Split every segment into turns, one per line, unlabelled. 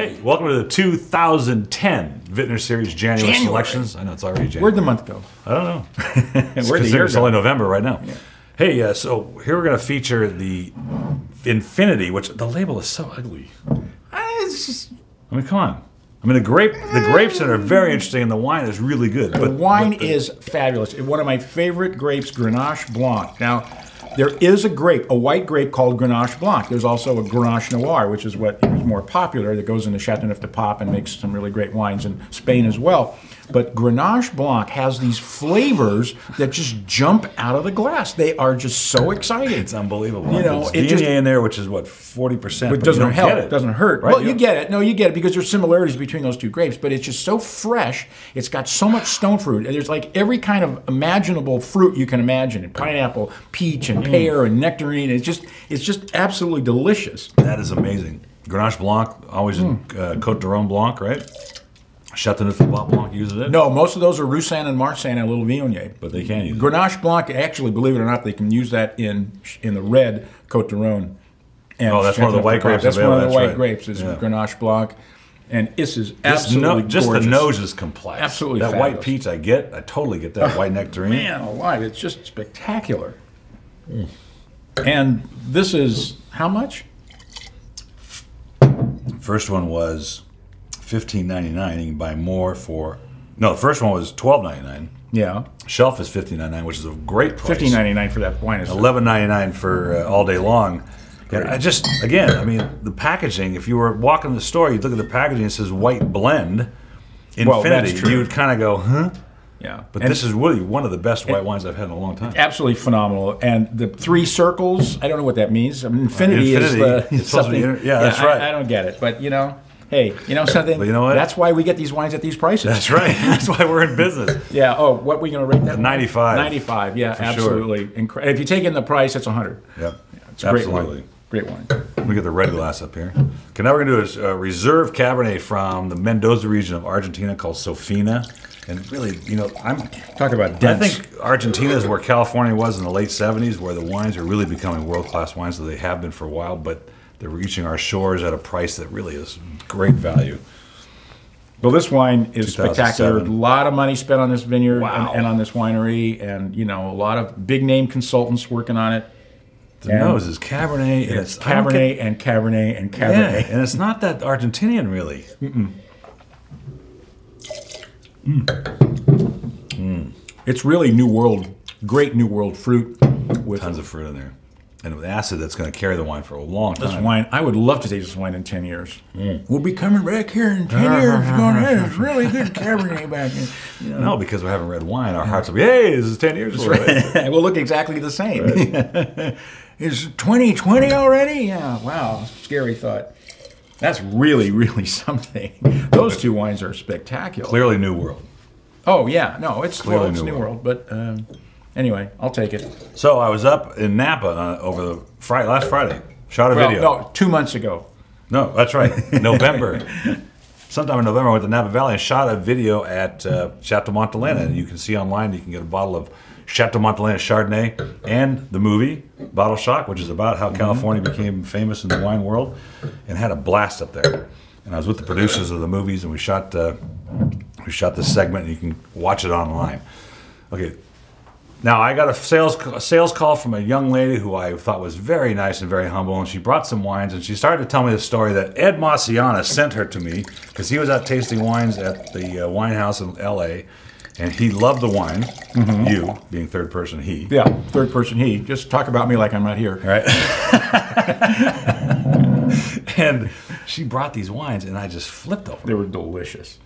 Hey, welcome to the 2010 Vintners Series January selections. I know it's already January.
Where'd the month go?
I don't know.
Where'd the year
It's
go?
only November right now.
Yeah.
Hey, so here we're going to feature the Infinity, which the label is so ugly.
It's just,
I mean, come on. I mean, the grapes that are very interesting, and the wine is really good.
the wine is fabulous. One of my favorite grapes, Grenache Blanc. Now, there is a white grape called Grenache Blanc. There's also a Grenache Noir, which is what is more popular, that goes into Chateauneuf de Pape and makes some really great wines in Spain as well. But Grenache Blanc has these flavors that just jump out of the glass. They are just so exciting.
It's unbelievable.
You know,
There's DNA in there, which is what, 40%.
It doesn't help. It doesn't hurt.
Right?
Well, you get it. No, you get it because there's similarities between those two grapes, but it's just so fresh. It's got so much stone fruit. And there's like every kind of imaginable fruit you can imagine. And pineapple, peach, and pear, and nectarine. It's just absolutely delicious.
That is amazing. Grenache Blanc, always in Côte d'Aron Blanc, right? Chateauneuf de Pape Blanc uses it.
No, most of those are Roussanne and Marsanne and Little Viognier.
But they can use it.
Grenache Blanc, actually, believe it or not, they can use that in the red Côte d'Aron.
Oh, that's one of the white grapes.
That's one of the
That's
white
right.
grapes is
Yeah.
Grenache Blanc. And this is absolutely
just
gorgeous.
the nose is complex.
Absolutely
that
fabulous.
white peach, I totally get that white nectarine.
Man alive, it's just spectacular. And this is how much?
First one was $15.99. You can buy more for. No, the first one was $12.99.
Yeah,
Shelf is $15.99, which is a great price.
$15.99 for that wine is
$11.99 for all day long. And I just, again, I mean, the packaging. If you were walking in the store, you'd look at the packaging. It says white blend, Infinity.
Well, that's true.
You would kind of go, huh?
Yeah,
But this is really one of the best white wines I've had in a long time.
absolutely phenomenal. And the three circles, I don't know what that means. I mean, infinity is
It's supposed to be
something.
yeah, that's right.
I don't get it, but you know. Hey, you know something?
But you know what?
That's why we get these wines at these prices.
That's right. That's why we're in business.
Yeah. Oh, what are we going to rate that?
95.
95. Yeah,
For
absolutely. If you take in the price, it's 100.
Yep.
It's a great
Absolutely.
wine. Great wine.
Let me get the red glass up here. Okay, now we're going to do a reserve Cabernet from the Mendoza region of Argentina called Sophenia. And really, you know,
Talk about dense.
I think Argentina is where California was in the late 70s, where the wines are really becoming world-class wines, so they have been for a while, but they're reaching our shores at a price that really is great value.
Well, this wine is spectacular. A
2007.
lot of money spent on this vineyard
Wow.
and on this winery, and you know, a lot of big-name consultants working on it.
The nose is Cabernet, and
It's Cabernet and Cabernet and Cabernet.
Yeah, and it's not that Argentinian, really.
It's really New World, great New World fruit with
Tons of fruit in there. And with acid that's going to carry the wine for a long time.
this wine. I would love to taste this wine in 10 years. We'll be coming back here in 10 years going, hey, it's really good Cabernet back here. You know?
No, because we haven't red wine, our hearts will be, hey, this is 10 years ago. Right?
We'll look exactly the same. Is 2020 already? Yeah, wow, scary thought. That's really, really something. Those two wines are spectacular.
Clearly New World.
Oh, yeah, no, it's
Clearly
New
New
World, but anyway, I'll take it.
So I was up in Napa over the last Friday. Shot a video.
No, 2 months ago.
No, that's right. November. Sometime in November, I went to Napa Valley and shot a video at Chateau Montelena. And you can see online, you can get a bottle of Chateau Montelena Chardonnay and the movie, Bottle Shock, which is about how California became famous in the wine world, and had a blast up there. And I was with the producers of the movies, and we shot this segment, and you can watch it online. Okay. Now, I got a sales call from a young lady who I thought was very nice and very humble, and she brought some wines, and she started to tell me the story that Ed Masciana sent her to me because he was out tasting wines at the wine house in L.A., and he loved the wine, you being third person he.
Yeah, third person he. Just talk about me like I'm not here.
Right? And she brought these wines, and I just flipped over.
They were delicious.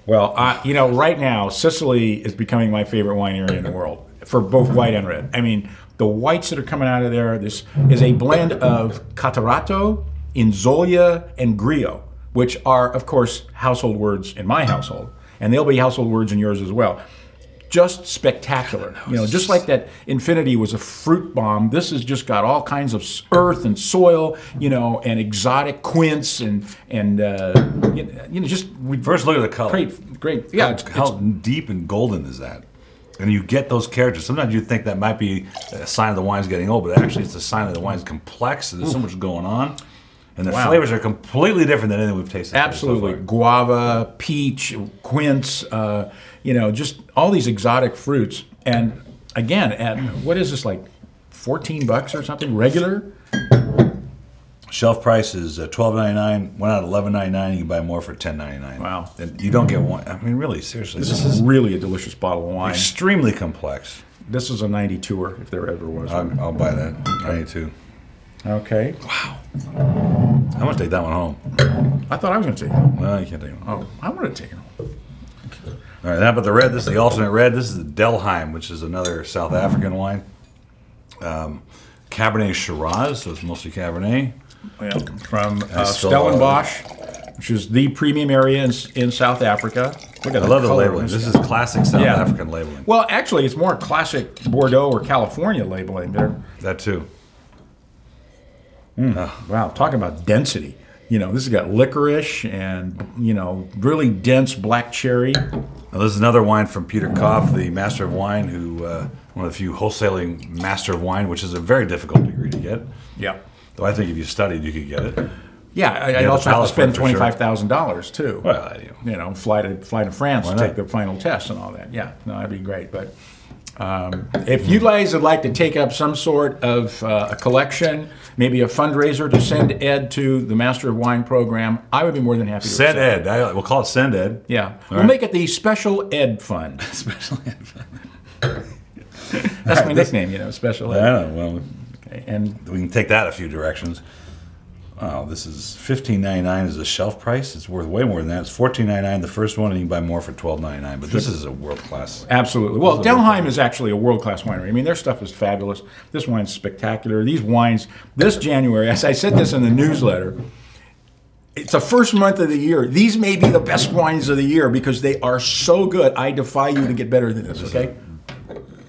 Well, you know, right now, Sicily is becoming my favorite wine area in the world for both white and red. I mean, the whites that are coming out of there, this is a blend of Cataratto, Inzoia, and Grillo, which are, of course, household words in my household, and they'll be household words in yours as well. Just spectacular. You know, just like that Infinity was a fruit bomb, this has just got all kinds of earth and soil, you know, and exotic quince and you know, just
First, look at the color.
Great. Yeah,
How deep and golden is that? And you get those characters. Sometimes you think that might be a sign of the wine's getting old, but actually it's a sign that the wine's complex and there's so much going on. And the
Wow.
flavors are completely different than anything we've tasted.
Absolutely.
So far.
Guava, peach, quince, just all these exotic fruits. And again, at what is this, like $14 or something regular?
Shelf price is $12.99. Went out $11.99. You can buy more for $10.99.
Wow.
And you don't get one. I mean, really, seriously.
This is really a delicious bottle of wine.
extremely complex.
This is a 92er, if there ever was one.
I'll buy that. 92.
Okay.
Wow. I'm going to take that one home.
I thought I was going to take it.
No, you can't take it home.
Oh, I want to take it home.
All right, how about the red? This is the alternate red. This is the Delheim, which is another South African wine. Cabernet Shiraz, so it's mostly Cabernet.
Yeah. From
still
Stellenbosch, which is the premium area in South Africa. Look at
I love the
color
labeling.
on
This is classic South
Yeah.
African labeling.
Well, actually, it's more classic Bordeaux or California labeling.
That too.
Wow, talking about density. This has got licorice and, really dense black cherry.
Now, this is another wine from Peter Koff, the master of wine, who one of the few wholesaling master of wine, which is a very difficult degree to get.
Yeah.
Though I think if you studied, you could get it.
Yeah, I'd also have to spend
for sure.
$25,000 too.
Well,
Fly to France to
not?
take the final test and all that. Yeah, no, that'd be great. But if you guys would like to take up some sort of a collection, maybe a fundraiser to send Ed to the Master of Wine program, I would be more than happy to
Send
accept
Ed. We'll call it Send Ed.
Yeah, we'll
right.
make it the Special Ed Fund.
Special Ed.
That's my nickname, Special Ed.
I know. Well,
Okay, and
we can take that a few directions. Oh, this is $15.99 is the shelf price. It's worth way more than that. It's $14.99 the first one, and you can buy more for $12.99. But this is a world class.
absolutely. Well, Delheim is actually a world-class winery. I mean, their stuff is fabulous. This wine's spectacular. These wines, this January, as I said this in the newsletter, it's the first month of the year. These may be the best wines of the year because they are so good. I defy you to get better than this, okay?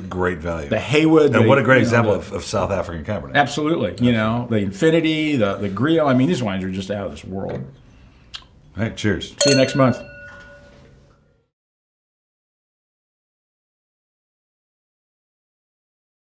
Great value.
The Haywood.
And what a great example of South African Cabernet.
Absolutely. The Infinity, the Grillo. I mean, these wines are just out of this world.
All right, cheers.
See you next month.